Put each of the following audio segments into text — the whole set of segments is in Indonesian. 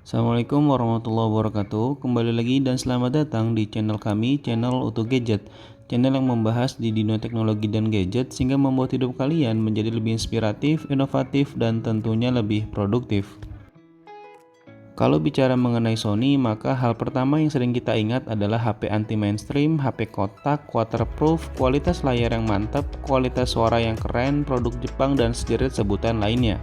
Assalamualaikum warahmatullahi wabarakatuh. Kembali lagi dan selamat datang di channel kami, channel Utu Gadget. Channel yang membahas di dunia teknologi dan gadget sehingga membuat hidup kalian menjadi lebih inspiratif, inovatif, dan tentunya lebih produktif. Kalau bicara mengenai Sony, maka hal pertama yang sering kita ingat adalah HP anti-mainstream, HP kotak, waterproof, kualitas layar yang mantap, kualitas suara yang keren, produk Jepang, dan sederet sebutan lainnya.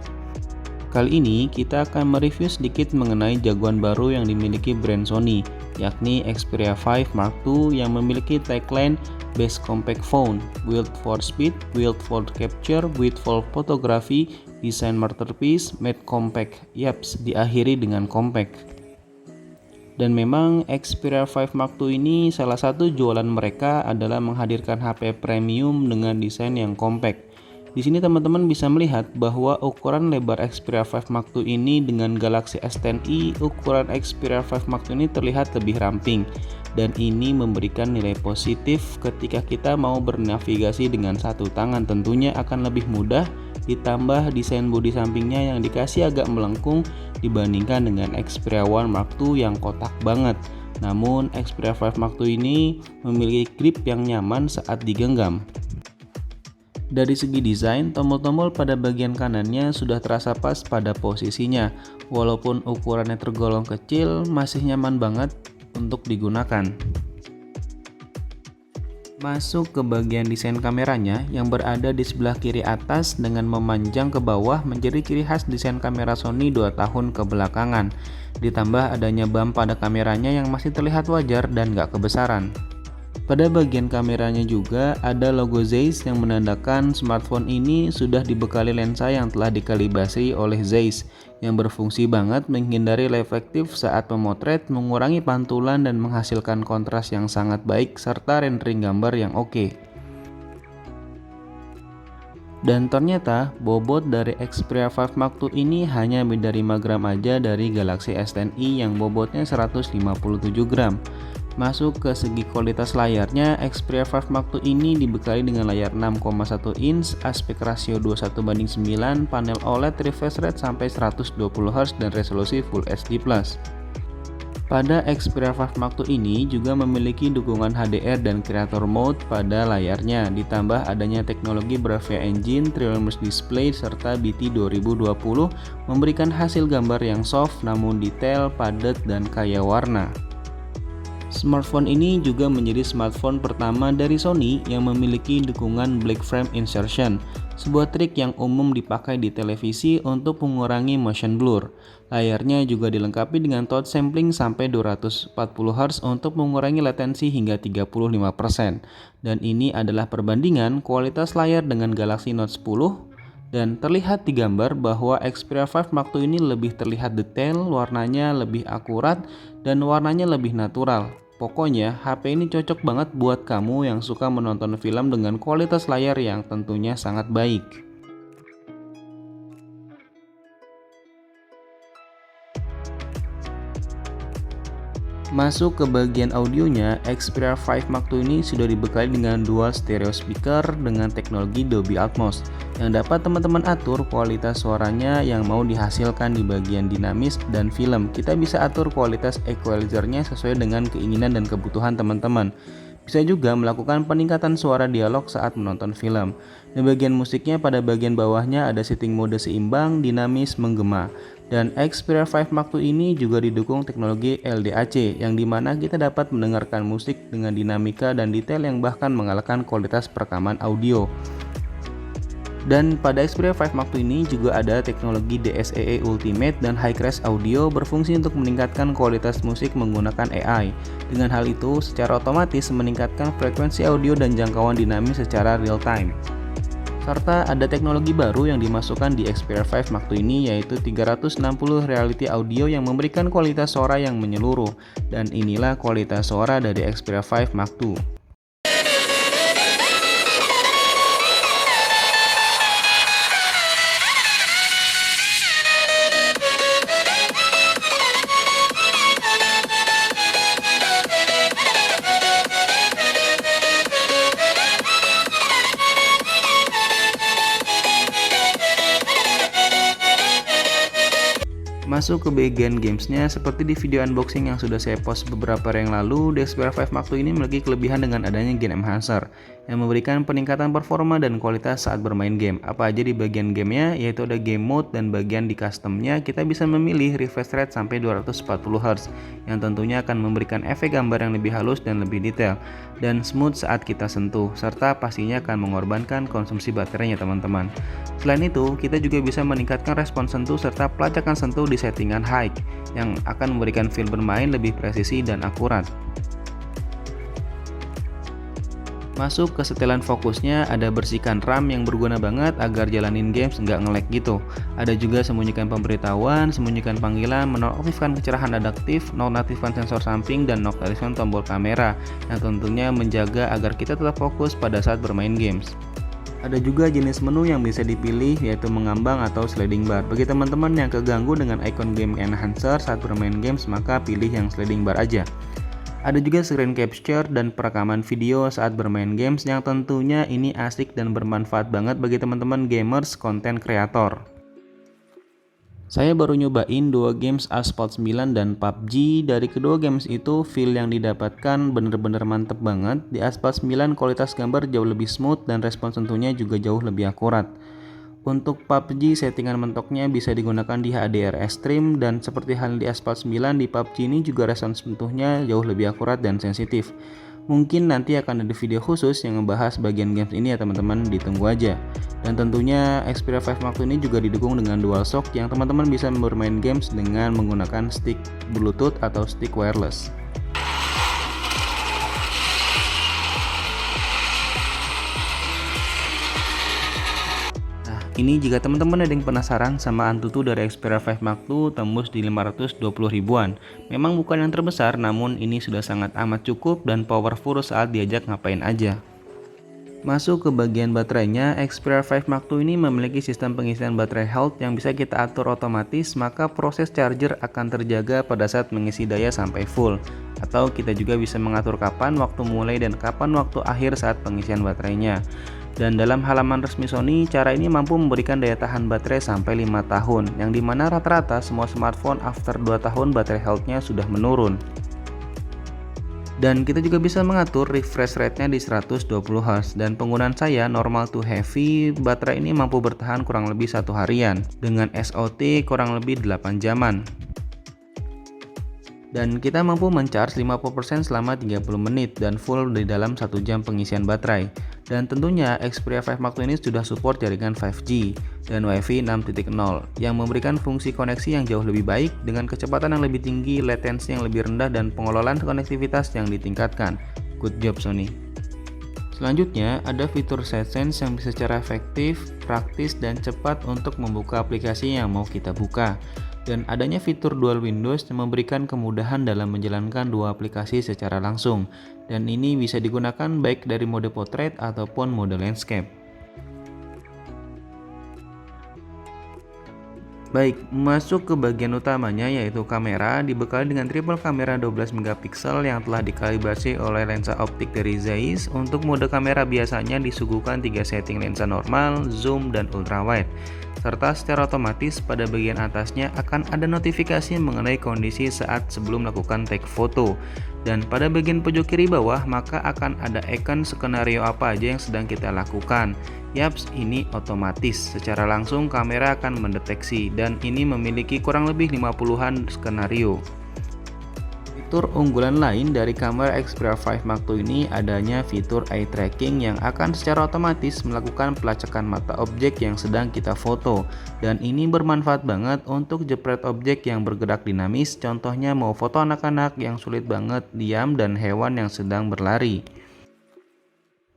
Kali ini kita akan mereview sedikit mengenai jagoan baru yang dimiliki brand Sony, yakni Xperia 5 Mark II yang memiliki tagline Best Compact Phone, Built for Speed, Built for Capture, Built for Photography, Design Masterpiece, Made Compact. Yaps, diakhiri dengan compact. Dan memang Xperia 5 Mark II ini salah satu jualan mereka adalah menghadirkan HP premium dengan desain yang compact. Di sini teman-teman bisa melihat bahwa ukuran lebar Xperia 5 Mark II ini dengan Galaxy S10i, ukuran Xperia 5 Mark II ini terlihat lebih ramping, dan ini memberikan nilai positif ketika kita mau bernavigasi dengan satu tangan. Tentunya akan lebih mudah, ditambah desain bodi sampingnya yang dikasih agak melengkung dibandingkan dengan Xperia 1 Mark II yang kotak banget. Namun Xperia 5 Mark II ini memiliki grip yang nyaman saat digenggam. Dari segi desain, tombol-tombol pada bagian kanannya sudah terasa pas pada posisinya. Walaupun ukurannya tergolong kecil, masih nyaman banget untuk digunakan. Masuk ke bagian desain kameranya yang berada di sebelah kiri atas dengan memanjang ke bawah menjadi ciri khas desain kamera Sony 2 tahun kebelakangan. Ditambah adanya bump pada kameranya yang masih terlihat wajar dan gak kebesaran. Pada bagian kameranya juga ada logo Zeiss yang menandakan smartphone ini sudah dibekali lensa yang telah dikalibrasi oleh Zeiss yang berfungsi banget menghindari reflektif saat memotret, mengurangi pantulan dan menghasilkan kontras yang sangat baik serta rendering gambar yang oke. Dan ternyata bobot dari Xperia 5 Mark II ini hanya beda 5 gram aja dari Galaxy S10i yang bobotnya 157 gram. Masuk ke segi kualitas layarnya, Xperia 5 Mark II ini dibekali dengan layar 6,1 inch, aspek rasio 21:9, panel OLED refresh rate sampai 120Hz dan resolusi Full HD+. Pada Xperia 5 Mark II ini juga memiliki dukungan HDR dan Creator Mode pada layarnya, ditambah adanya teknologi Bravia Engine, Triple Immersive Display, serta BT 2020 memberikan hasil gambar yang soft namun detail, padat, dan kaya warna. Smartphone ini juga menjadi smartphone pertama dari Sony yang memiliki dukungan Black Frame Insertion, sebuah trik yang umum dipakai di televisi untuk mengurangi motion blur. Layarnya juga dilengkapi dengan touch sampling sampai 240Hz untuk mengurangi latensi hingga 35%. Dan ini adalah perbandingan kualitas layar dengan Galaxy Note 10. Dan terlihat di gambar bahwa Xperia 5 Mark II ini lebih terlihat detail, warnanya lebih akurat, dan warnanya lebih natural. Pokoknya HP ini cocok banget buat kamu yang suka menonton film dengan kualitas layar yang tentunya sangat baik. Masuk ke bagian audionya, Xperia 5 Mark II ini sudah dibekali dengan dual stereo speaker dengan teknologi Dolby Atmos yang dapat teman-teman atur kualitas suaranya yang mau dihasilkan di bagian dinamis dan film. Kita bisa atur kualitas equalizernya sesuai dengan keinginan dan kebutuhan teman-teman. Bisa juga melakukan peningkatan suara dialog saat menonton film. Di bagian musiknya pada bagian bawahnya ada setting mode seimbang, dinamis, menggema. Dan Xperia 5 Mark II ini juga didukung teknologi LDAC yang dimana kita dapat mendengarkan musik dengan dinamika dan detail yang bahkan mengalahkan kualitas perekaman audio. Dan pada Xperia 5 Mark II ini juga ada teknologi DSEE Ultimate dan High Res Audio berfungsi untuk meningkatkan kualitas musik menggunakan AI. Dengan hal itu, secara otomatis meningkatkan frekuensi audio dan jangkauan dinamis secara real time. Serta ada teknologi baru yang dimasukkan di Xperia 5 Mark II ini yaitu 360 Reality Audio yang memberikan kualitas suara yang menyeluruh. Dan inilah kualitas suara dari Xperia 5 Mark II. Masuk ke bagian gamesnya, seperti di video unboxing yang sudah saya post beberapa hari yang lalu, di Xperia 5 Mark II ini memiliki kelebihan dengan adanya Game Enhancer yang memberikan peningkatan performa dan kualitas saat bermain game. Apa aja di bagian gamenya, yaitu ada game mode dan bagian di customnya kita bisa memilih refresh rate sampai 240Hz yang tentunya akan memberikan efek gambar yang lebih halus dan lebih detail dan smooth saat kita sentuh, serta pastinya akan mengorbankan konsumsi baterainya teman-teman. Selain itu, kita juga bisa meningkatkan respons sentuh serta pelacakan sentuh di settingan high yang akan memberikan feel bermain lebih presisi dan akurat. Masuk ke setelan fokusnya, ada bersihkan RAM yang berguna banget agar jalanin games nggak nge-lag gitu. Ada juga sembunyikan pemberitahuan, sembunyikan panggilan, menonaktifkan kecerahan adaptif, nonaktifkan sensor samping, dan nonaktifkan tombol kamera yang tentunya menjaga agar kita tetap fokus pada saat bermain games. Ada juga jenis menu yang bisa dipilih, yaitu mengambang atau sliding bar. Bagi teman-teman yang keganggu dengan icon Game Enhancer saat bermain games, maka pilih yang sliding bar aja. Ada juga screen capture dan perekaman video saat bermain games yang tentunya ini asik dan bermanfaat banget bagi teman-teman gamers konten kreator. Saya baru nyobain dua games Asphalt 9 dan PUBG. Dari kedua games itu feel yang didapatkan bener-bener mantep banget. Di Asphalt 9 kualitas gambar jauh lebih smooth dan respons tentunya juga jauh lebih akurat. Untuk PUBG settingan mentoknya bisa digunakan di HDR Extreme dan seperti halnya di Asphalt 9, di PUBG ini juga respons sentuhnya jauh lebih akurat dan sensitif. Mungkin nanti akan ada video khusus yang membahas bagian games ini ya teman-teman, ditunggu aja. Dan tentunya Xperia 5 Mark II ini juga didukung dengan DualShock yang teman-teman bisa bermain games dengan menggunakan stick Bluetooth atau stick wireless. Ini jika teman-teman ada yang penasaran sama Antutu dari Xperia 5 Mark II tembus di 520 ribuan. Memang bukan yang terbesar, namun ini sudah sangat amat cukup dan powerful saat diajak ngapain aja. Masuk ke bagian baterainya, Xperia 5 Mark II ini memiliki sistem pengisian baterai health yang bisa kita atur otomatis, maka proses charger akan terjaga pada saat mengisi daya sampai full. Atau kita juga bisa mengatur kapan waktu mulai dan kapan waktu akhir saat pengisian baterainya. Dan dalam halaman resmi Sony, cara ini mampu memberikan daya tahan baterai sampai 5 tahun, yang dimana rata-rata semua smartphone after 2 tahun baterai health-nya sudah menurun. Dan kita juga bisa mengatur refresh rate-nya di 120Hz, dan penggunaan saya normal to heavy, baterai ini mampu bertahan kurang lebih 1 harian, dengan SOT kurang lebih 8 jaman. Dan kita mampu mencharge 50% selama 30 menit dan full di dalam 1 jam pengisian baterai. Dan tentunya Xperia 5 Mark II ini sudah support jaringan 5G dan Wi-Fi 6.0 yang memberikan fungsi koneksi yang jauh lebih baik dengan kecepatan yang lebih tinggi, latensi yang lebih rendah, dan pengelolaan konektivitas yang ditingkatkan. Good job Sony. Selanjutnya ada fitur SideSense yang bisa secara efektif, praktis, dan cepat untuk membuka aplikasi yang mau kita buka. Dan adanya fitur dual windows yang memberikan kemudahan dalam menjalankan dua aplikasi secara langsung. Dan ini bisa digunakan baik dari mode portrait ataupun mode landscape. Baik, masuk ke bagian utamanya yaitu kamera, dibekali dengan triple kamera 12 megapiksel yang telah dikalibrasi oleh lensa optik dari Zeiss. Untuk mode kamera biasanya disuguhkan 3 setting lensa normal, zoom, dan ultrawide. Serta secara otomatis pada bagian atasnya akan ada notifikasi mengenai kondisi saat sebelum melakukan take foto. Dan pada bagian pojok kiri bawah maka akan ada icon skenario apa aja yang sedang kita lakukan. Yaps, ini otomatis, secara langsung kamera akan mendeteksi dan ini memiliki kurang lebih 50-an skenario. Fitur unggulan lain dari kamera Xperia 5 Mark II ini adanya fitur eye tracking yang akan secara otomatis melakukan pelacakan mata objek yang sedang kita foto, dan ini bermanfaat banget untuk jepret objek yang bergerak dinamis, contohnya mau foto anak-anak yang sulit banget diam dan hewan yang sedang berlari.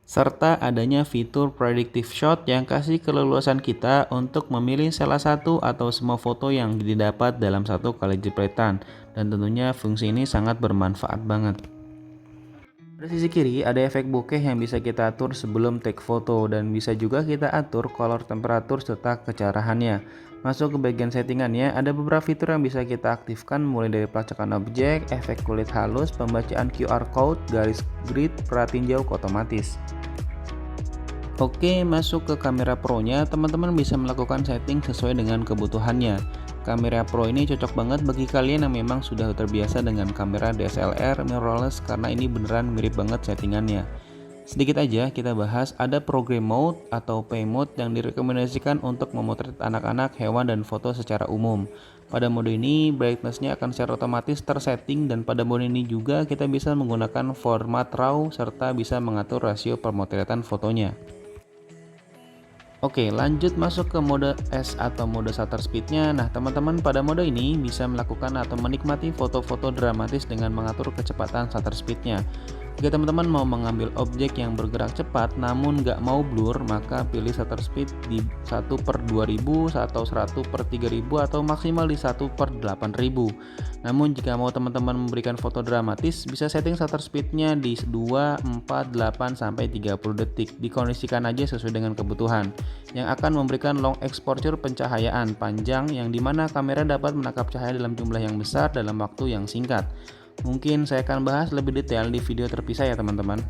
Serta adanya fitur predictive shot yang kasih keleluasan kita untuk memilih salah satu atau semua foto yang didapat dalam satu kali jepretan, dan tentunya fungsi ini sangat bermanfaat banget. Pada sisi kiri ada efek bokeh yang bisa kita atur sebelum take foto, dan bisa juga kita atur color temperatur serta kecerahannya. Masuk ke bagian settingannya, ada beberapa fitur yang bisa kita aktifkan mulai dari pelacakan objek, efek kulit halus, pembacaan QR code, garis grid, perhatiin jauh otomatis. Oke, masuk ke kamera pro-nya, teman-teman bisa melakukan setting sesuai dengan kebutuhannya. Kamera Pro ini cocok banget bagi kalian yang memang sudah terbiasa dengan kamera DSLR mirrorless karena ini beneran mirip banget settingannya. Sedikit aja kita bahas, ada program mode atau P mode yang direkomendasikan untuk memotret anak-anak, hewan, dan foto secara umum. Pada mode ini brightness-nya akan secara otomatis tersetting, dan pada mode ini juga kita bisa menggunakan format RAW serta bisa mengatur rasio pemotretan fotonya. Oke, lanjut masuk ke mode S atau mode shutter speed-nya. Nah, teman-teman, pada mode ini bisa melakukan atau menikmati foto-foto dramatis dengan mengatur kecepatan shutter speed-nya. Jika teman-teman mau mengambil objek yang bergerak cepat namun nggak mau blur, maka pilih shutter speed di 1/2000 atau 1/3000 atau maksimal di 1/8000. Namun jika mau teman-teman memberikan foto dramatis, bisa setting shutter speed-nya di 2, 4, 8, sampai 30 detik. Dikondisikan aja sesuai dengan kebutuhan, yang akan memberikan long exposure pencahayaan panjang yang dimana kamera dapat menangkap cahaya dalam jumlah yang besar dalam waktu yang singkat. Mungkin saya akan bahas lebih detail di video terpisah ya teman-teman.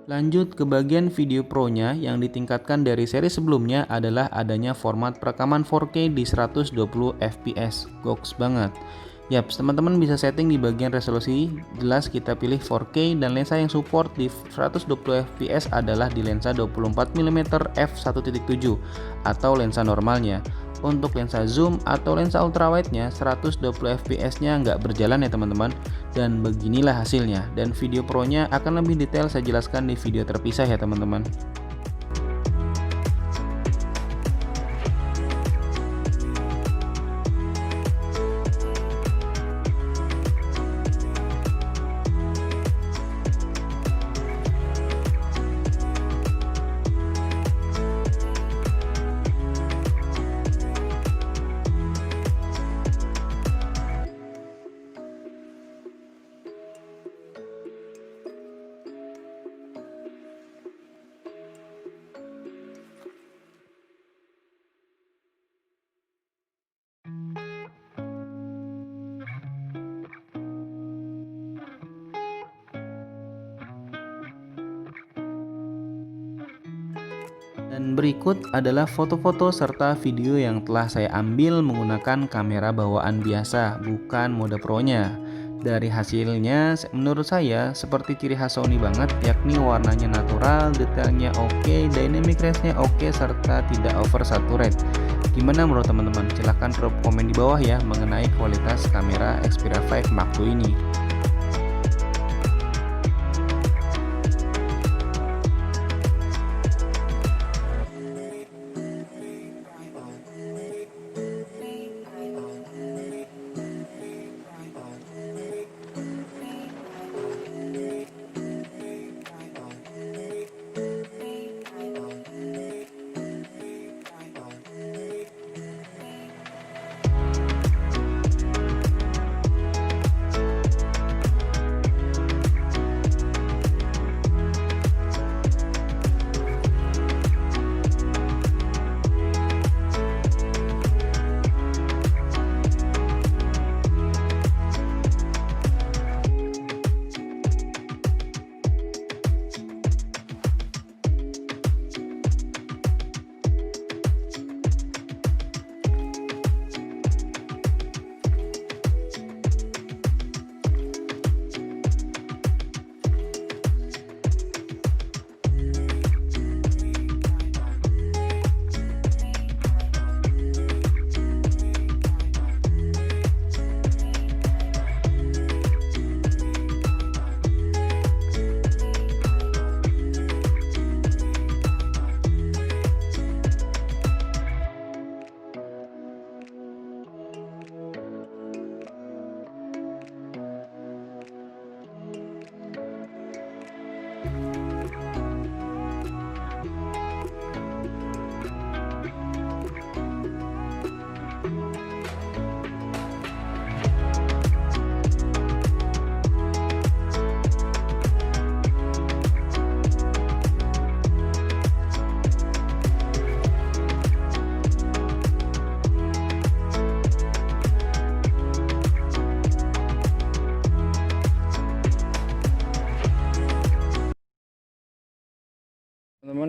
Lanjut ke bagian video pro-nya, yang ditingkatkan dari seri sebelumnya adalah adanya format perekaman 4K di 120 fps. Goks banget. Yaps, teman-teman bisa setting di bagian resolusi. Jelas kita pilih 4K, dan lensa yang support di 120 fps adalah di lensa 24mm f1.7 atau lensa normalnya. Untuk lensa zoom atau lensa ultrawide-nya 120 fps-nya nggak berjalan ya teman-teman. Dan beginilah hasilnya, dan video pro-nya akan lebih detail saya jelaskan di video terpisah ya teman-teman. Dan berikut adalah foto-foto serta video yang telah saya ambil menggunakan kamera bawaan biasa, bukan mode pro-nya. Dari hasilnya, menurut saya seperti ciri khas Sony banget, yakni warnanya natural, detailnya oke, dynamic range-nya oke, serta tidak oversaturate. Gimana menurut teman-teman? Silahkan drop komen di bawah ya mengenai kualitas kamera Xperia 5 Mark II ini.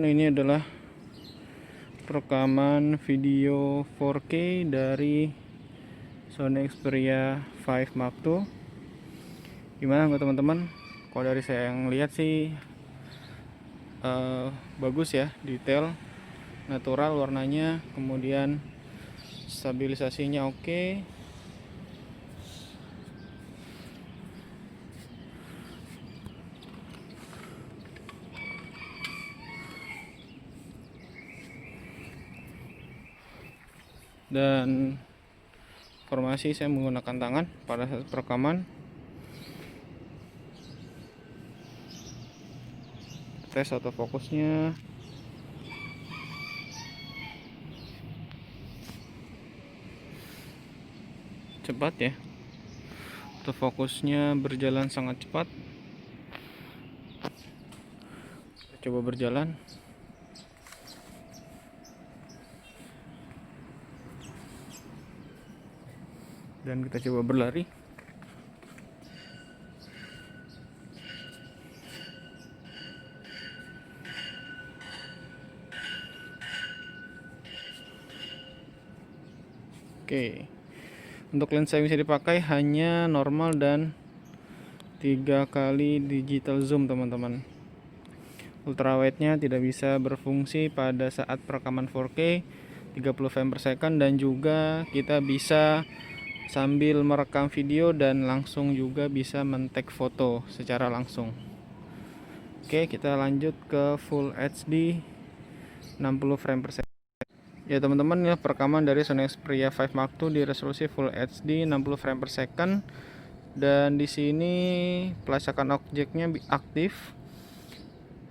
ini adalah rekaman video 4K dari Sony Xperia 5 Mark II. Gimana nggak teman-teman? Kalau dari saya yang lihat sih bagus ya, detail, natural warnanya, kemudian stabilisasinya oke. Dan informasi saya menggunakan tangan pada saat perekaman. Tes autofokusnya. Cepat ya. Autofokusnya berjalan sangat cepat. Kita coba berjalan. Dan kita coba berlari. Oke. Untuk lensa yang bisa dipakai hanya normal dan 3 kali digital zoom, teman-teman. Ultrawide-nya tidak bisa berfungsi pada saat perekaman 4K 30 frame per second, dan juga kita bisa sambil merekam video dan langsung juga bisa men-tag foto secara langsung. Oke, kita lanjut ke Full HD 60 frame per second. Ya teman-teman, ya perekaman dari Sony Xperia 5 Mark II di resolusi Full HD 60 frame per second. Dan di sini pelacakan objeknya aktif,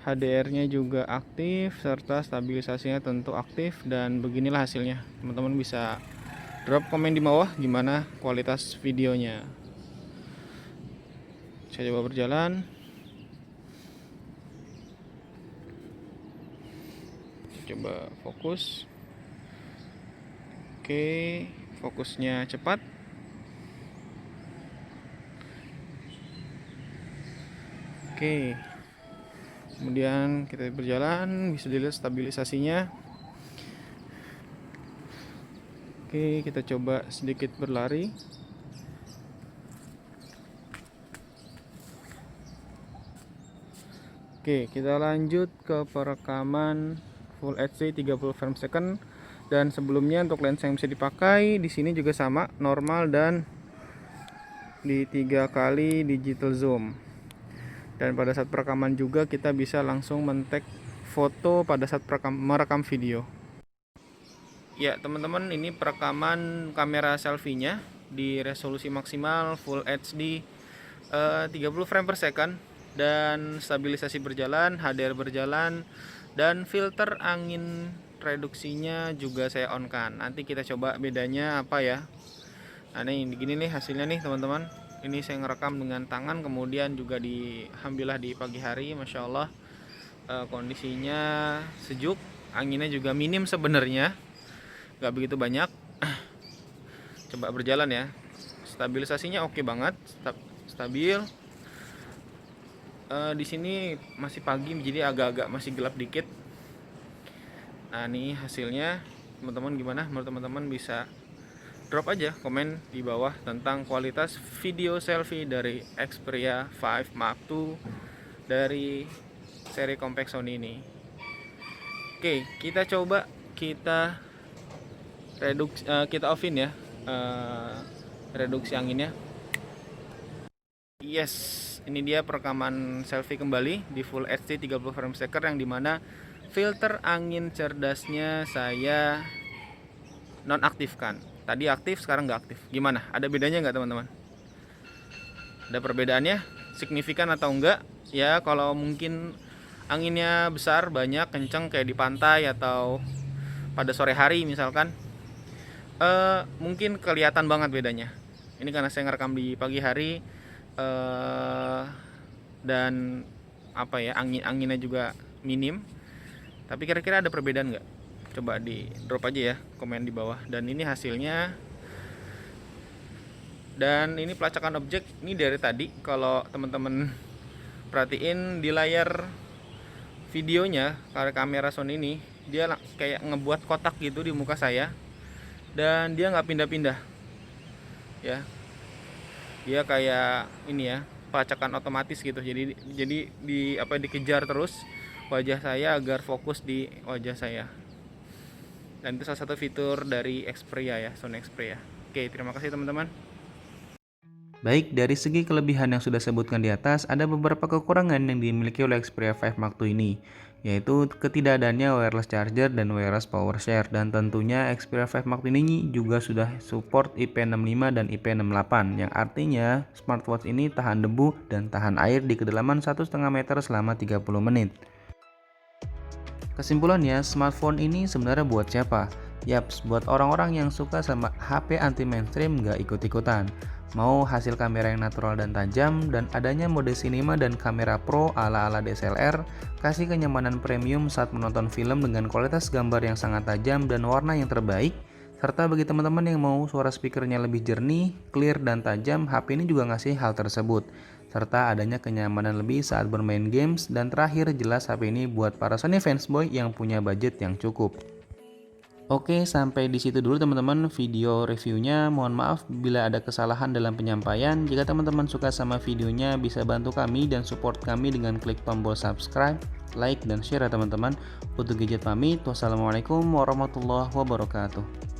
HDR-nya juga aktif, serta stabilisasinya tentu aktif. Dan beginilah hasilnya. Teman-teman bisa drop komen di bawah gimana kualitas videonya. Saya coba berjalan. Coba fokus. Oke, fokusnya cepat. Oke. Kemudian kita berjalan, bisa dilihat stabilisasinya. Oke, kita coba sedikit berlari. Oke, kita lanjut ke perekaman Full HD 30 frame per second. Dan sebelumnya untuk lensa yang bisa dipakai di sini juga sama, normal dan di 3 kali digital zoom. Dan pada saat perekaman juga kita bisa langsung men-tag foto pada saat merekam video. Ya teman-teman, ini perekaman kamera selfie-nya di resolusi maksimal Full HD 30 frame per second, dan stabilisasi berjalan, HDR berjalan, dan filter angin reduksinya juga saya on kan. Nanti kita coba bedanya apa ya. Nah ini gini nih hasilnya nih teman-teman. Ini saya ngerekam dengan tangan, kemudian juga alhamdulillah di pagi hari, Masya Allah kondisinya sejuk, anginnya juga minim sebenarnya, nggak begitu banyak. Coba berjalan ya, stabilisasinya oke banget, stabil. Di sini masih pagi jadi agak-agak masih gelap dikit. Nah ini hasilnya teman-teman, gimana menurut teman-teman? Bisa drop aja komen di bawah tentang kualitas video selfie dari Xperia 5 Mark II dari seri compact Sony ini. Oke, kita coba kita offin ya reduksi anginnya. Yes, ini dia perekaman selfie kembali di Full HD 30 frame per second, yang dimana filter angin cerdasnya saya nonaktifkan. Tadi aktif, sekarang nggak aktif. Gimana? Ada bedanya nggak teman-teman? Ada perbedaannya? Signifikan atau enggak? Ya kalau mungkin anginnya besar, banyak, kenceng kayak di pantai atau pada sore hari misalkan, mungkin kelihatan banget bedanya. Ini karena saya ngerekam di pagi hari, dan apa ya, anginnya juga minim. Tapi kira-kira ada perbedaan nggak? Coba di drop aja ya komen di bawah. Dan ini hasilnya. Dan ini pelacakan objek ini dari tadi, kalau teman-teman perhatiin di layar videonya, kamera Sony ini dia kayak ngebuat kotak gitu di muka saya, dan dia nggak pindah-pindah ya. Dia kayak ini ya, pelacakan otomatis gitu. Jadi dikejar terus wajah saya agar fokus di wajah saya. Dan itu salah satu fitur dari Xperia ya, Sony Xperia. Oke, terima kasih teman-teman. Baik, dari segi kelebihan yang sudah sebutkan di atas, ada beberapa kekurangan yang dimiliki oleh Xperia 5 Mark II ini, yaitu ketidakadanya wireless charger dan wireless power share, dan tentunya Xperia 5 Mark II ini juga sudah support IP65 dan IP68, yang artinya smartwatch ini tahan debu dan tahan air di kedalaman 1,5 meter selama 30 menit. Kesimpulannya, smartphone ini sebenarnya buat siapa? Yaps, buat orang-orang yang suka sama HP anti mainstream gak ikut-ikutan. Mau hasil kamera yang natural dan tajam, dan adanya mode cinema dan kamera pro ala-ala DSLR, kasih kenyamanan premium saat menonton film dengan kualitas gambar yang sangat tajam dan warna yang terbaik, serta bagi teman-teman yang mau suara speakernya lebih jernih, clear, dan tajam, HP ini juga ngasih hal tersebut. Serta adanya kenyamanan lebih saat bermain games, dan terakhir jelas HP ini buat para Sony fansboy yang punya budget yang cukup. Oke, sampai di situ dulu teman-teman video reviewnya. Mohon maaf bila ada kesalahan dalam penyampaian. Jika teman-teman suka sama videonya, bisa bantu kami dan support kami dengan klik tombol subscribe, like, dan share ya teman-teman. Untuk Gadget pamit, wassalamualaikum warahmatullahi wabarakatuh.